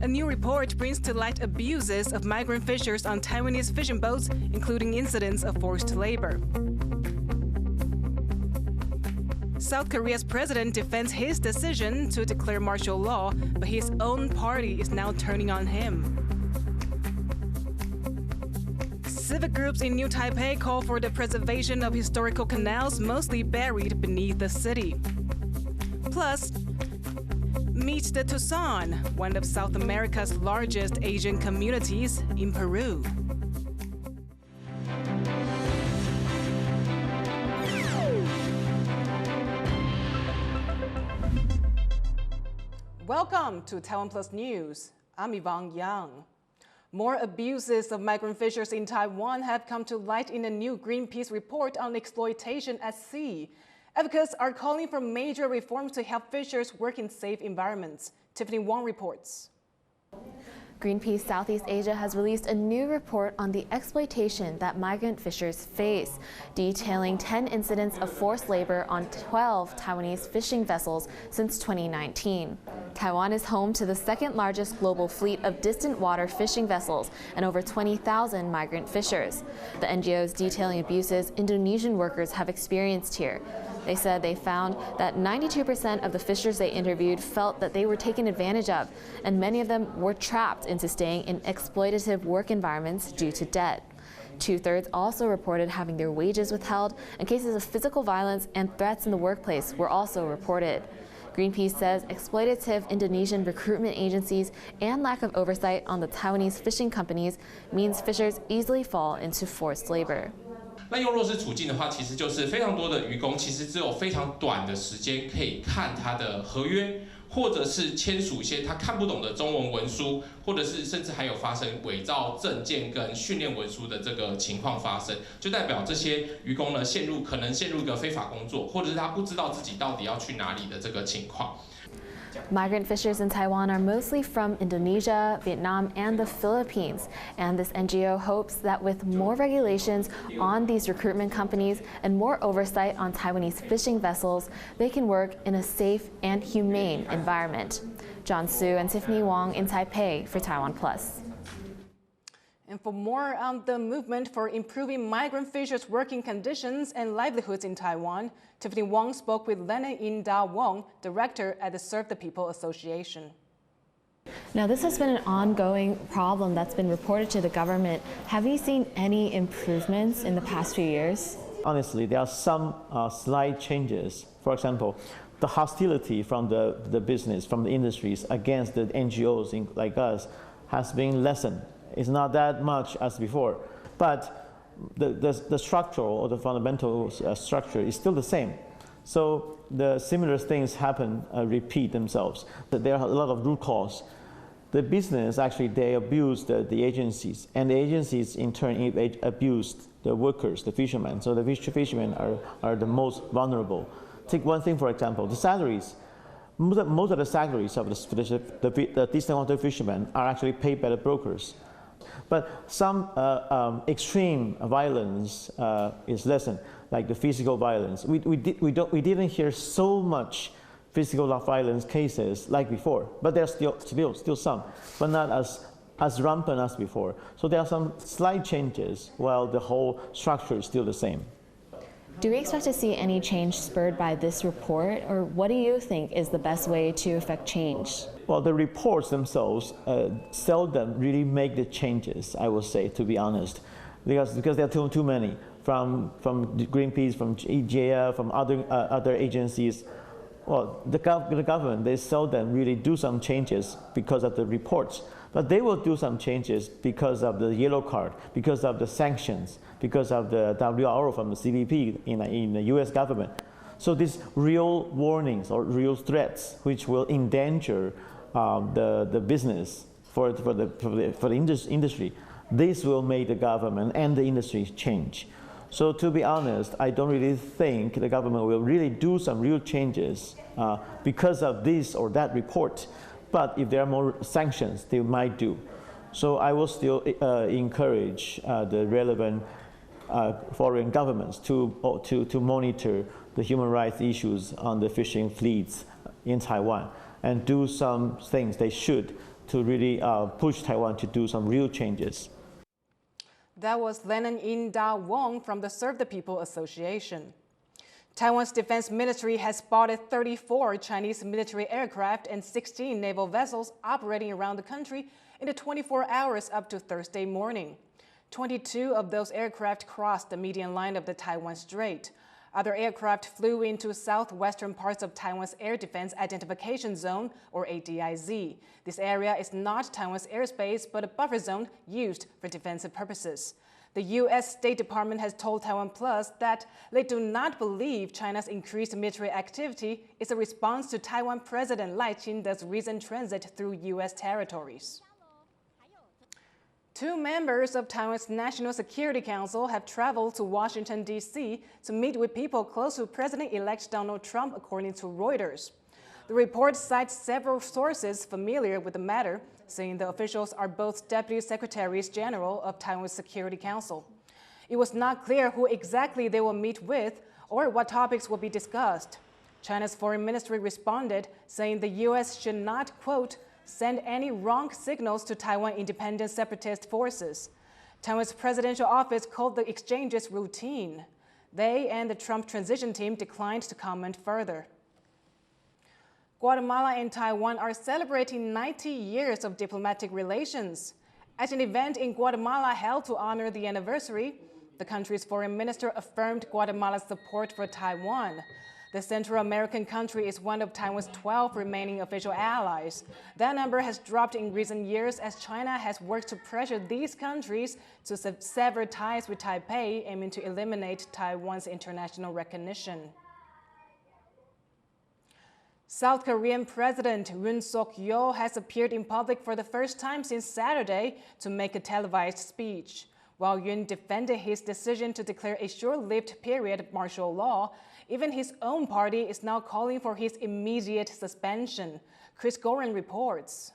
A new report brings to light abuses of migrant fishers on Taiwanese fishing boats, including incidents of forced labor. South Korea's president defends his decision to declare martial law, but his own party is now turning on him. Civic groups in New Taipei call for the preservation of historical canals mostly buried beneath the city. Plus, meet the Tusan, one of South America's largest Asian communities in Peru. Welcome to TaiwanPlus News. I'm Yvonne Yang. More abuses of migrant fishers in Taiwan have come to light in a new Greenpeace report on exploitation at sea. Advocates are calling for major reforms to help fishers work in safe environments. Tiffany Wong reports. Greenpeace Southeast Asia has released a new report on the exploitation that migrant fishers face, detailing 10 incidents of forced labor on 12 Taiwanese fishing vessels since 2019. Taiwan is home to the second largest global fleet of distant water fishing vessels and over 20,000 migrant fishers. The NGOs detailing abuses Indonesian workers have experienced here. They said they found that 92% of the fishers they interviewed felt that they were taken advantage of, and many of them were trapped into staying in exploitative work environments due to debt. 2/3 also reported having their wages withheld, and cases of physical violence and threats in the workplace were also reported. Greenpeace says exploitative Indonesian recruitment agencies and lack of oversight on the Taiwanese fishing companies means fishers easily fall into forced labor. 那用弱势处境的话，其实就是非常多的渔工，其实只有非常短的时间可以看他的合约，或者是签署一些他看不懂的中文文书，或者是甚至还有发生伪造证件跟训练文书的这个情况发生，就代表这些渔工呢可能陷入一个非法工作，或者是他不知道自己到底要去哪里的这个情况。 Migrant fishers in Taiwan are mostly from Indonesia, Vietnam, and the Philippines. And this NGO hopes that with more regulations on these recruitment companies and more oversight on Taiwanese fishing vessels, they can work in a safe and humane environment. John Su and Tiffany Wong in Taipei for TaiwanPlus. And for more on the movement for improving migrant fishers' working conditions and livelihoods in Taiwan, Tiffany Wong spoke with Lena In-da Wong, director at the Serve the People Association. Now, this has been an ongoing problem that's been reported to the government. Have you seen any improvements in the past few years? Honestly, there are some slight changes. For example, the hostility from the business, from the industries against the NGOs like us has been lessened. It's not that much as before, but the structural or the fundamental structure is still the same. So the similar things repeat themselves. But there are a lot of root cause. The business actually they abused the agencies, and the agencies in turn abused the workers, the fishermen. So the fishermen are the most vulnerable. Take one thing for example, the salaries. Most of the salaries of the distant water fishermen are actually paid by the brokers. But some extreme violence is lessened, like the physical violence. We didn't hear so much physical violence cases like before, but there's still some, but not as rampant as before. So there are some slight changes, while the whole structure is still the same. Do we expect to see any change spurred by this report, or what do you think is the best way to effect change? Well, the reports themselves seldom really make the changes, I would say, to be honest, because there are too many from Greenpeace, from EJF, from other agencies. Well, the government, they seldom really do some changes because of the reports, but they will do some changes because of the yellow card, because of the sanctions, because of the WRO from the CBP in the US government. So these real warnings or real threats which will endanger the business for the industry, this will make the government and the industry change. So to be honest, I don't really think the government will really do some real changes because of this or that report. But if there are more sanctions, they might do. So I will still encourage the relevant foreign governments to monitor the human rights issues on the fishing fleets in Taiwan and do some things they should to really push Taiwan to do some real changes. That was Lenin In Da Wong from the Serve the People Association. Taiwan's defense ministry has spotted 34 Chinese military aircraft and 16 naval vessels operating around the country in the 24 hours up to Thursday morning. 22 of those aircraft crossed the median line of the Taiwan Strait. Other aircraft flew into southwestern parts of Taiwan's Air Defense Identification Zone, or ADIZ. This area is not Taiwan's airspace, but a buffer zone used for defensive purposes. The U.S. State Department has told TaiwanPlus that they do not believe China's increased military activity is a response to Taiwan President Lai Ching-te's recent transit through U.S. territories. 2 members of Taiwan's National Security Council have traveled to Washington, D.C. to meet with people close to President-elect Donald Trump, according to Reuters. The report cites several sources familiar with the matter, saying the officials are both Deputy Secretaries General of Taiwan's Security Council. It was not clear who exactly they will meet with or what topics will be discussed. China's foreign ministry responded, saying the U.S. should not, quote, send any wrong signals to Taiwan independent separatist forces. Taiwan's presidential office called the exchanges routine. They and the Trump transition team declined to comment further. Guatemala and Taiwan are celebrating 90 years of diplomatic relations. At an event in Guatemala held to honor the anniversary, the country's foreign minister affirmed Guatemala's support for Taiwan. The Central American country is one of Taiwan's 12 remaining official allies. That number has dropped in recent years as China has worked to pressure these countries to sever ties with Taipei, aiming to eliminate Taiwan's international recognition. South Korean President Yeol has appeared in public for the first time since Saturday to make a televised speech. While Yoon defended his decision to declare a short-lived period of martial law, even his own party is now calling for his immediate suspension. Chris Gorin reports.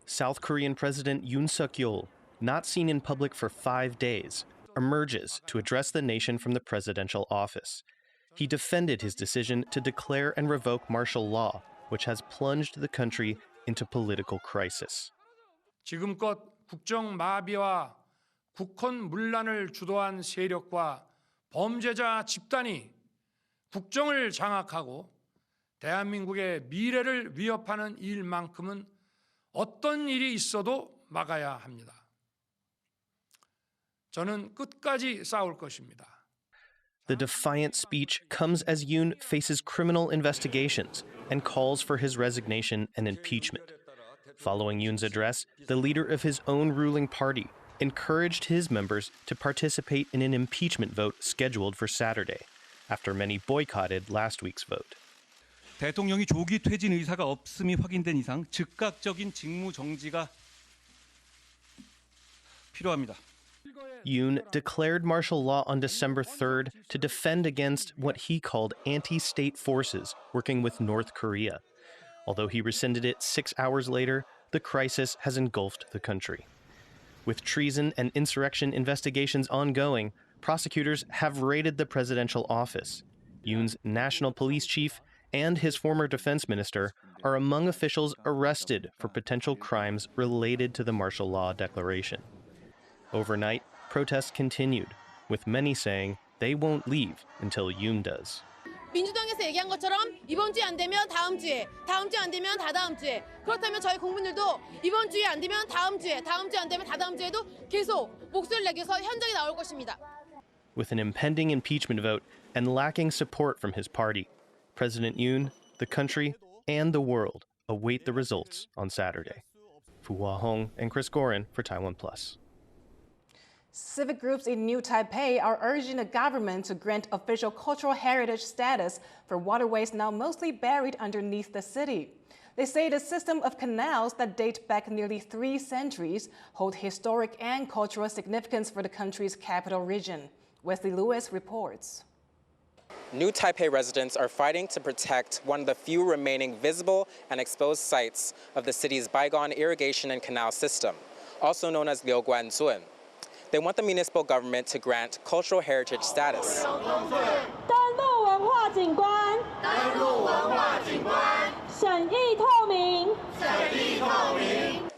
South Korean President Yoon Yeol, not seen in public for 5 days, emerges to address the nation from the presidential office. He defended his decision to declare and revoke martial law, which has plunged the country into political crisis. 지금껏 국정 마비와 국헌 문란을 주도한 세력과 범죄자 집단이 국정을 장악하고 대한민국의 미래를 위협하는 일만큼은 어떤 일이 있어도 막아야 합니다. 저는 끝까지 싸울 것입니다. The defiant speech comes as Yoon faces criminal investigations and calls for his resignation and impeachment. Following Yoon's address, the leader of his own ruling party encouraged his members to participate in an impeachment vote scheduled for Saturday, after many boycotted last week's vote. 대통령이 조기 퇴진 의사가 없음이 확인된 이상 즉각적인 직무 정지가 필요합니다. Yoon declared martial law on December 3rd to defend against what he called anti-state forces working with North Korea. Although he rescinded it 6 hours later, the crisis has engulfed the country. With treason and insurrection investigations ongoing, prosecutors have raided the presidential office. Yoon's national police chief and his former defense minister are among officials arrested for potential crimes related to the martial law declaration. Overnight, protests continued, with many saying they won't leave until Yoon does. 민주당에서 얘기한 것처럼 이번 주에 안 되면 다음 주에, 다음 주에 안 되면 다다음 주에. 그렇다면 저희 국민들도 이번 주에 안 되면 다음 주에, 다음 주에 안 되면 다다음 주에도 계속 목소리를 내서 현장에 나올 것입니다. With an impending impeachment vote and lacking support from his party, President Yoon, the country, and the world await the results on Saturday. Fu Hua-hong and Chris Gorin for TaiwanPlus. Civic groups in New Taipei are urging the government to grant official cultural heritage status for waterways now mostly buried underneath the city. They say the system of canals that date back nearly 3 centuries hold historic and cultural significance for the country's capital region. Wesley Lewis reports. New Taipei residents are fighting to protect one of the few remaining visible and exposed sites of the city's bygone irrigation and canal system, also known as Liuguanzun. They want the municipal government to grant cultural heritage status.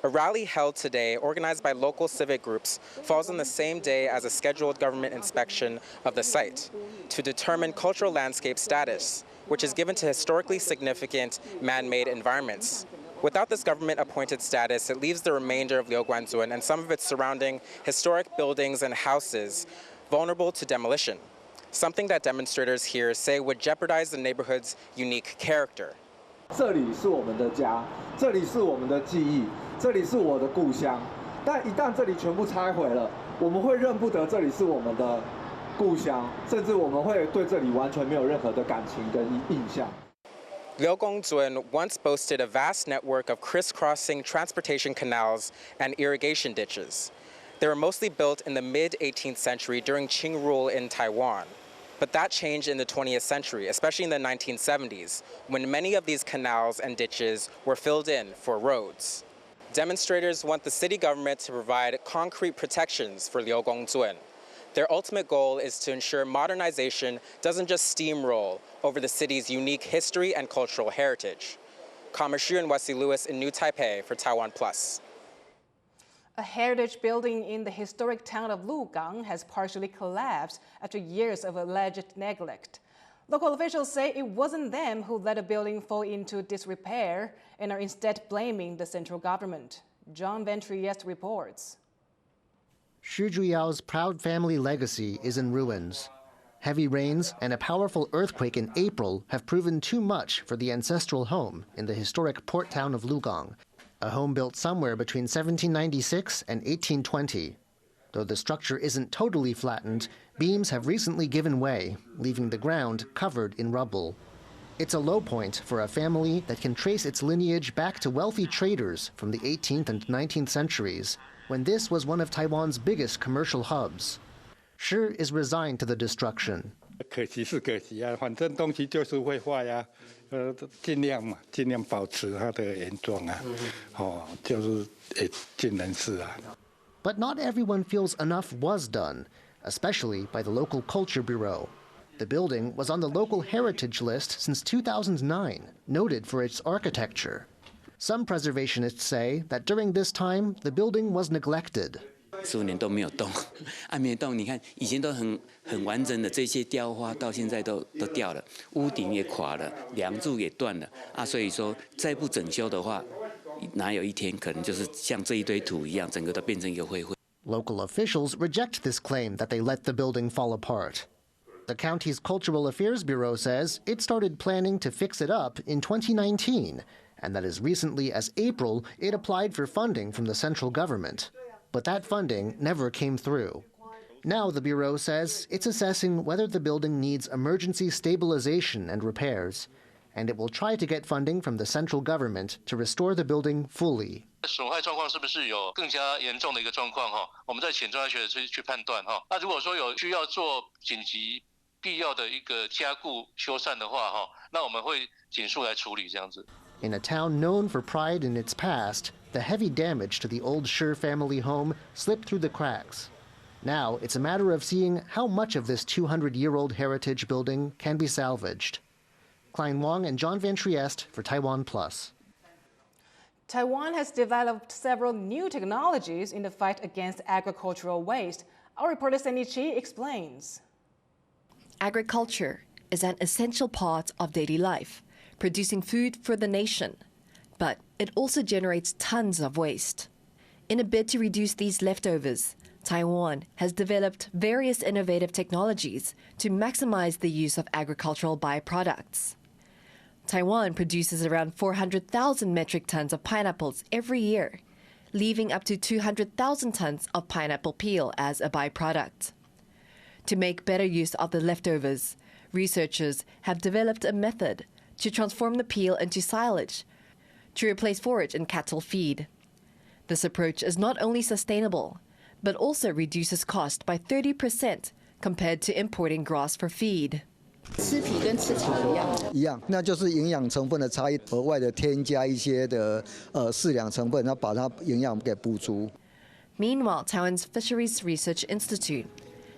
A rally held today, organized by local civic groups, falls on the same day as a scheduled government inspection of the site to determine cultural landscape status, which is given to historically significant man-made environments. Without this government-appointed status, it leaves the remainder of Liuguanzuan and some of its surrounding historic buildings and houses vulnerable to demolition, something that demonstrators here say would jeopardize the neighborhood's unique character. 这里是我们的家，这里是我们的记忆，这里是我的故乡。但一旦这里全部拆毁了，我们会认不得这里是我们的故乡，甚至我们会对这里完全没有任何的感情跟印象。 Liuguanzuan once boasted a vast network of crisscrossing transportation canals and irrigation ditches. They were mostly built in the mid-18th century during Qing rule in Taiwan. But that changed in the 20th century, especially in the 1970s, when many of these canals and ditches were filled in for roads. Demonstrators want the city government to provide concrete protections for Liuguanzuan. Their ultimate goal is to ensure modernization doesn't just steamroll over the city's unique history and cultural heritage. Kamashu and Wesley Lewis in New Taipei for TaiwanPlus. A heritage building in the historic town of Lukang has partially collapsed after years of alleged neglect. Local officials say it wasn't them who let a building fall into disrepair and are instead blaming the central government. John Van Trieste reports. Xu Zhuyao's proud family legacy is in ruins. Heavy rains and a powerful earthquake in April have proven too much for the ancestral home in the historic port town of Lukang, a home built somewhere between 1796 and 1820. Though the structure isn't totally flattened, beams have recently given way, leaving the ground covered in rubble. It's a low point for a family that can trace its lineage back to wealthy traders from the 18th and 19th centuries, when this was one of Taiwan's biggest commercial hubs. Shi is resigned to the destruction. 可惜是可惜啊，反正东西就是会坏啊，尽量保持它的原状啊，就是尽人事啊。 But not everyone feels enough was done, especially by the local culture bureau. The building was on the local heritage list since 2009, noted for its architecture. Some preservationists say that during this time, the building was neglected. 15年都没有动，没有动。你看以前都很完整的这些雕花，到现在都掉了，屋顶也垮了，梁柱也断了啊。所以说再不整修的话，哪有一天可能就是像这一堆土一样，整个都变成一个灰灰。 Local officials reject this claim that they let the building fall apart. The county's Cultural Affairs Bureau says it started planning to fix it up in 2019, and that as recently as April, it applied for funding from the central government. But that funding never came through. Now the Bureau says it's assessing whether the building needs emergency stabilization and repairs, and it will try to get funding from the central government to restore the building fully. 损坏状况是不是有更加严重的一个状况哈？我们在请专业学者去判断哈。那如果说有需要做紧急必要的一个加固修缮的话哈，那我们会紧速来处理这样子。 In a town known for pride in its past, the heavy damage to the old Shi family home slipped through the cracks. Now it's a matter of seeing how much of this 200-year-old heritage building can be salvaged. Klein Wang and John Van Trieste for TaiwanPlus. Taiwan has developed several new technologies in the fight against agricultural waste. Our reporter Sandy Chi explains. Agriculture is an essential part of daily life, producing food for the nation. But it also generates tons of waste. In a bid to reduce these leftovers, Taiwan has developed various innovative technologies to maximize the use of agricultural byproducts. Taiwan produces around 400,000 metric tons of pineapples every year, leaving up to 200,000 tons of pineapple peel as a byproduct. To make better use of the leftovers, researchers have developed a method to transform the peel into silage to replace forage and cattle feed. This approach is not only sustainable, but also reduces cost by 30% compared to importing grass for feed. 吃皮跟吃草一样，那就是营养成分的差异，额外的添加一些的适量成分，然后把它营养给补足。Meanwhile, Taiwan's Fisheries Research Institute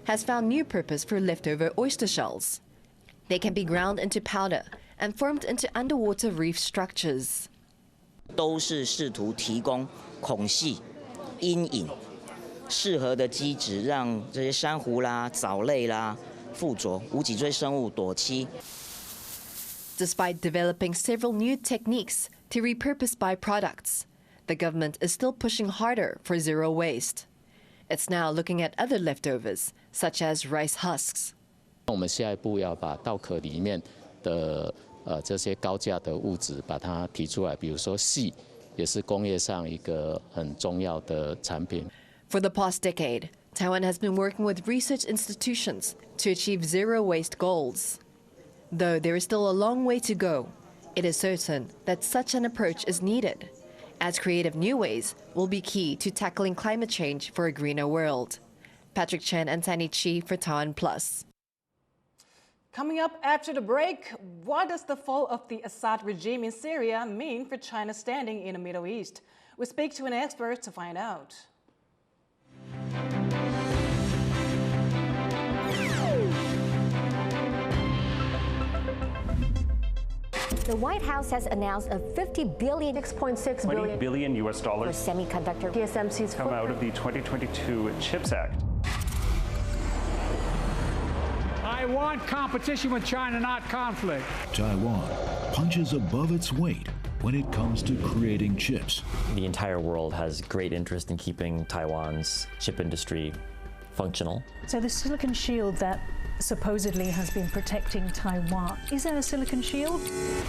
has found new purpose for leftover oyster shells. They can be ground into powder and formed into underwater reef structures. 都是试图提供孔隙、阴影、适合的机制，让这些珊瑚啦、藻类啦、附着无脊椎生物躲栖。 Despite developing several new techniques to repurpose byproducts, the government is still pushing harder for zero waste. It's now looking at other leftovers, such as rice husks. 我们下一步要把稻壳里面的这些高价的物质把它提出来，比如说硒，也是工业上一个很重要的产品。 For the past decade, Taiwan has been working with research institutions to achieve zero waste goals. Though there is still a long way to go, it is certain that such an approach is needed, as creative new ways will be key to tackling climate change for a greener world. Patrick Chen and Tani Chi for TaiwanPlus. Coming up after the break, what does the fall of the Assad regime in Syria mean for China's standing in the Middle East? We speak to an expert to find out. The White House has announced a $50 billion, $6.6 billion US dollars for semiconductor TSMC's come out of the 2022 CHIPS Act. I want competition with China, not conflict. Taiwan punches above its weight when it comes to creating chips. The entire world has great interest in keeping Taiwan's chip industry functional. So the silicon shield that supposedly has been protecting Taiwan, is there a silicon shield?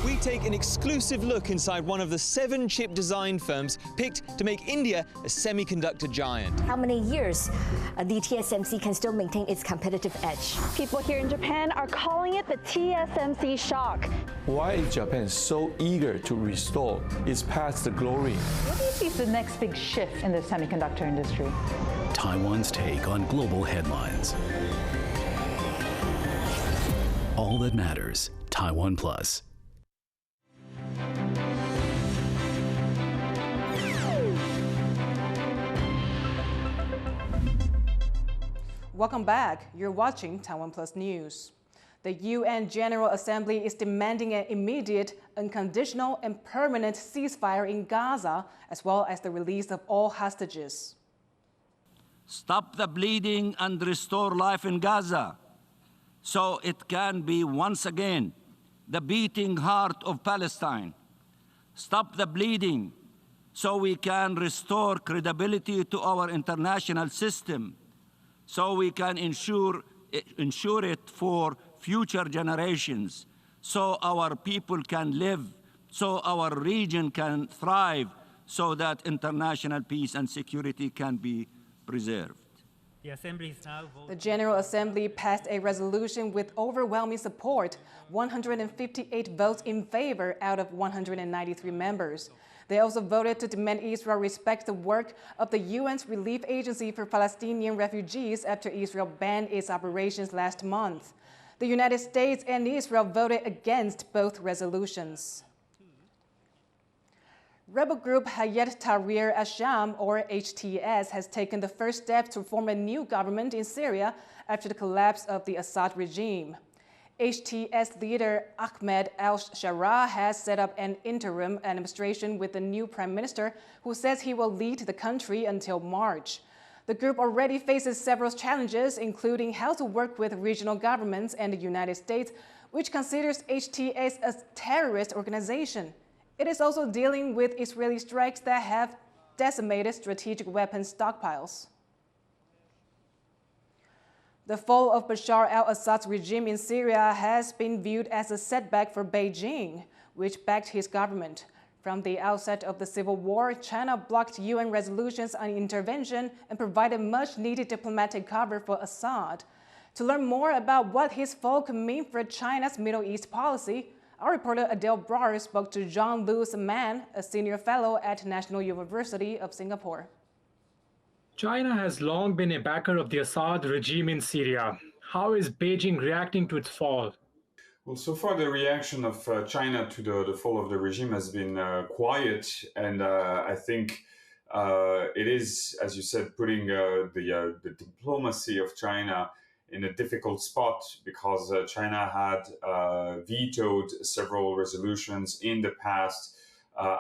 We take an exclusive look inside one of the 7 chip design firms picked to make India a semiconductor giant. How many years the TSMC can still maintain its competitive edge? People here in Japan are calling it the TSMC shock. Why is Japan so eager to restore its past glory? What do you see as the next big shift in the semiconductor industry? Taiwan's take on global headlines. All that matters, TaiwanPlus. Welcome back. You're watching TaiwanPlus News. The UN General Assembly is demanding an immediate, unconditional, and permanent ceasefire in Gaza, as well as the release of all hostages. Stop the bleeding and restore life in Gaza, so it can be once again the beating heart of Palestine. Stop the bleeding so we can restore credibility to our international system, so we can ensure it for future generations, so our people can live, so our region can thrive, so that international peace and security can be preserved. The General Assembly passed a resolution with overwhelming support, 158 votes in favor out of 193 members. They also voted to demand Israel respect the work of the UN's Relief Agency for Palestinian Refugees after Israel banned its operations last month. The United States and Israel voted against both resolutions. Rebel group Hayat Tahrir al-Sham, or HTS, has taken the first step to form a new government in Syria after the collapse of the Assad regime. HTS leader Ahmed al-Sharaa has set up an interim administration with the new prime minister, who says he will lead the country until March. The group already faces several challenges, including how to work with regional governments and the United States, which considers HTS a terrorist organization. It is also dealing with Israeli strikes that have decimated strategic weapons stockpiles. The fall of Bashar al-Assad's regime in Syria has been viewed as a setback for Beijing, which backed his government. From the outset of the civil war, China blocked UN resolutions on intervention and provided much-needed diplomatic cover for Assad. To learn more about what his fall could mean for China's Middle East policy, our reporter Adele Brar spoke to Jean-Louis Mann, a senior fellow at National University of Singapore. China has long been a backer of the Assad regime in Syria. How is Beijing reacting to its fall? Well, so far the reaction of China to the fall of the regime has been quiet, and I think it is, as you said, putting the diplomacy of China in a difficult spot because China had vetoed several resolutions in the past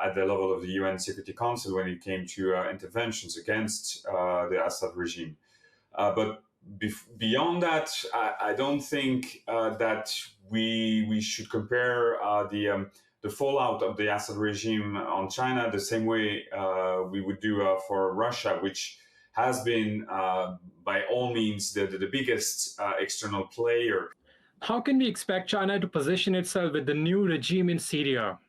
at the level of the UN Security Council when it came to interventions against the Assad regime. But beyond that, I don't think that we should compare the fallout of the Assad regime on China the same way we would do for Russia, which has been, by all means, the biggest external player. How can we expect China to position itself with the new regime in Syria?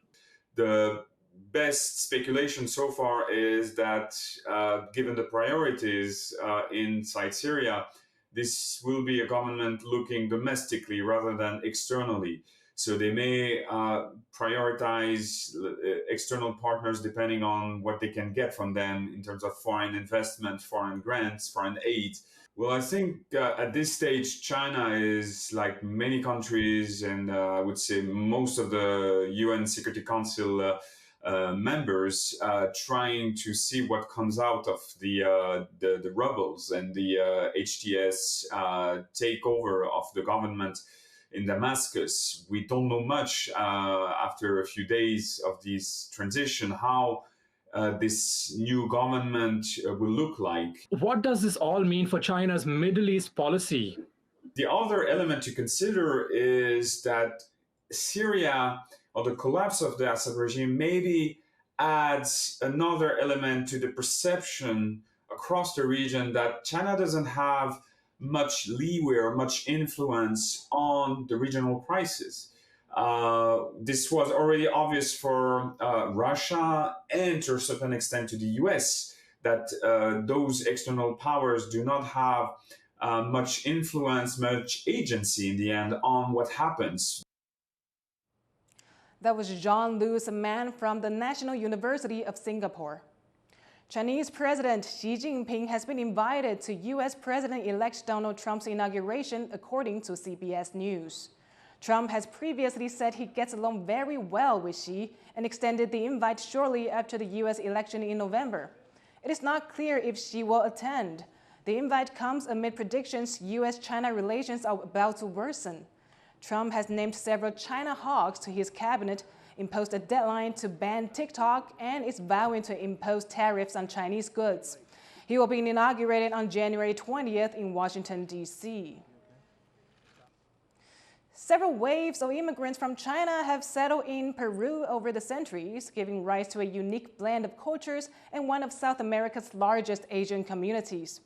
The best speculation so far is that, given the priorities inside Syria, this will be a government looking domestically rather than externally. So they may prioritize external partners depending on what they can get from them in terms of foreign investment, foreign grants, foreign aid. Well, I think at this stage, China is, like many countries, and I would say most of the UN Security Council members, trying to see what comes out of the rebels and the HTS takeover of the government in Damascus. We don't know much after a few days of this transition how this new government will look like. What does this all mean for China's Middle East policy? The other element to consider is that Syria, or the collapse of the Assad regime, maybe adds another element to the perception across the region that China doesn't have much leeway or much influence on the regional crisis. This was already obvious for Russia and to a certain extent to the US, that those external powers do not have much influence, much agency in the end on what happens. That was Jean-Louis, a man from the National University of Singapore. Chinese President Xi Jinping has been invited to U.S. President-elect Donald Trump's inauguration, according to CBS News. Trump has previously said he gets along very well with Xi and extended the invite shortly after the U.S. election in November. It is not clear if Xi will attend. The invite comes amid predictions U.S.-China relations are about to worsen. Trump has named several China hawks to his cabinet, imposed a deadline to ban TikTok, and is vowing to impose tariffs on Chinese goods. He will be inaugurated on January 20th in Washington, D.C. Several waves of immigrants from China have settled in Peru over the centuries, giving rise to a unique blend of cultures and one of South America's largest Asian communities.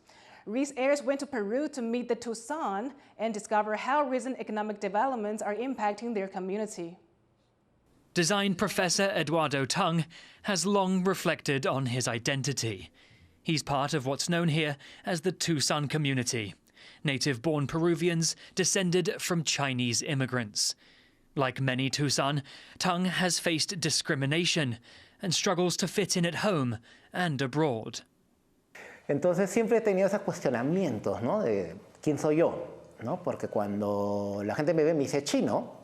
Reese Ayers went to Peru to meet the Tusan and discover how recent economic developments are impacting their community. Design professor Eduardo Tung has long reflected on his identity. He's part of what's known here as the Tusan community, native-born Peruvians descended from Chinese immigrants. Like many Tusan, Tung has faced discrimination and struggles to fit in at home and abroad. Entonces siempre he tenido esos cuestionamientos, ¿no? De quién soy yo, ¿no? Porque cuando la gente me ve me dice chino,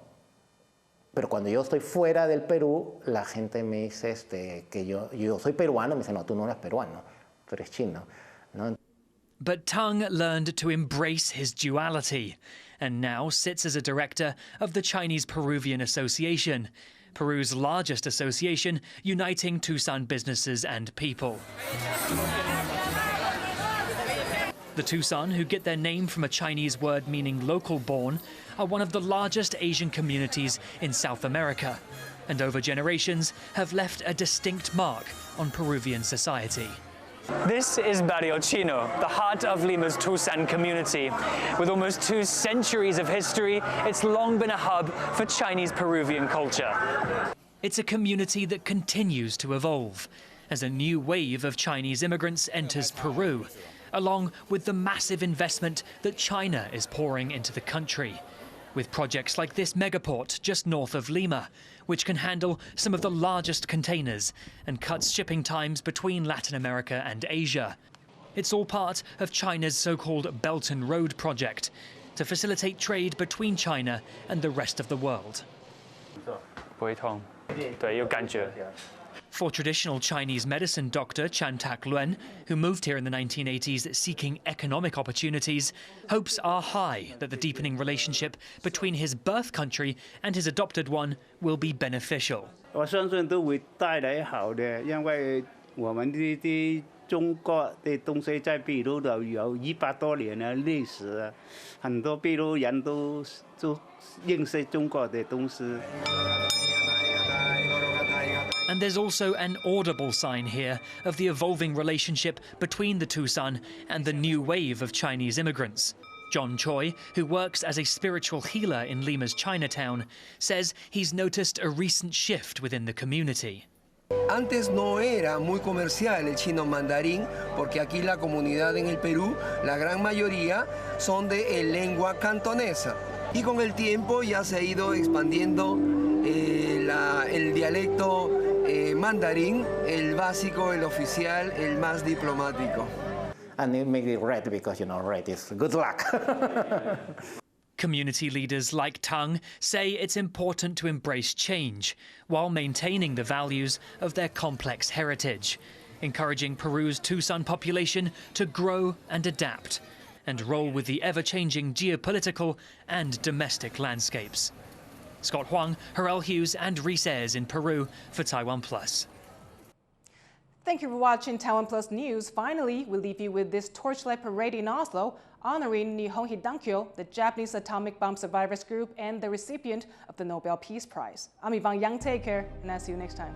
pero cuando yo estoy fuera del Perú, la gente me dice que yo soy peruano, me dice no, tú no eres peruano, tú eres chino, ¿no? But Tung learned to embrace his duality and now sits as a director of the Chinese-Peruvian Association, Peru's largest association uniting Tusan businesses and people. The Tusan, who get their name from a Chinese word meaning local born, are one of the largest Asian communities in South America, and over generations have left a distinct mark on Peruvian society. This is Barrio Chino, the heart of Lima's Tusan community. With almost 2 centuries of history, it's long been a hub for Chinese-Peruvian culture. It's a community that continues to evolve as a new wave of Chinese immigrants enters Peru, along with the massive investment that China is pouring into the country, with projects like this megaport just north of Lima, which can handle some of the largest containers and cuts shipping times between Latin America and Asia. It's all part of China's so-called Belt and Road project to facilitate trade between China and the rest of the world. For traditional Chinese medicine doctor Chan Tak-luen, who moved here in the 1980s seeking economic opportunities, hopes are high that the deepening relationship between his birth country and his adopted one will be beneficial. 我相信都会带来好的，因为我们的中国的东西在秘鲁都有100多年的历史，很多秘鲁人都认识中国的东西。 And there's also an audible sign here of the evolving relationship between the Tusan and the new wave of Chinese immigrants. John Choi, who works as a spiritual healer in Lima's Chinatown, says he's noticed a recent shift within the community. Antes no era muy comercial el chino mandarín, porque aquí la comunidad en el Perú, la gran mayoría, son de lengua cantonesa. Y con el tiempo ya se ha ido expandiendo el dialecto mandarín, el básico, el oficial, el más diplomático. And it makes it red because, you know, red is good luck. Community leaders like Tang say it's important to embrace change while maintaining the values of their complex heritage, encouraging Peru's Tusan population to grow and adapt and roll with the ever-changing geopolitical and domestic landscapes. Scott Huang, Harel Hughes and Rhys Ayres in Peru for TaiwanPlus. Thank you for watching TaiwanPlus News. Finally, we'll leave you with this torchlight parade in Oslo, honoring Nihon Hidankyo, the Japanese atomic bomb survivors group and the recipient of the Nobel Peace Prize. I'm Yvonne Yang. Take care, and I'll see you next time.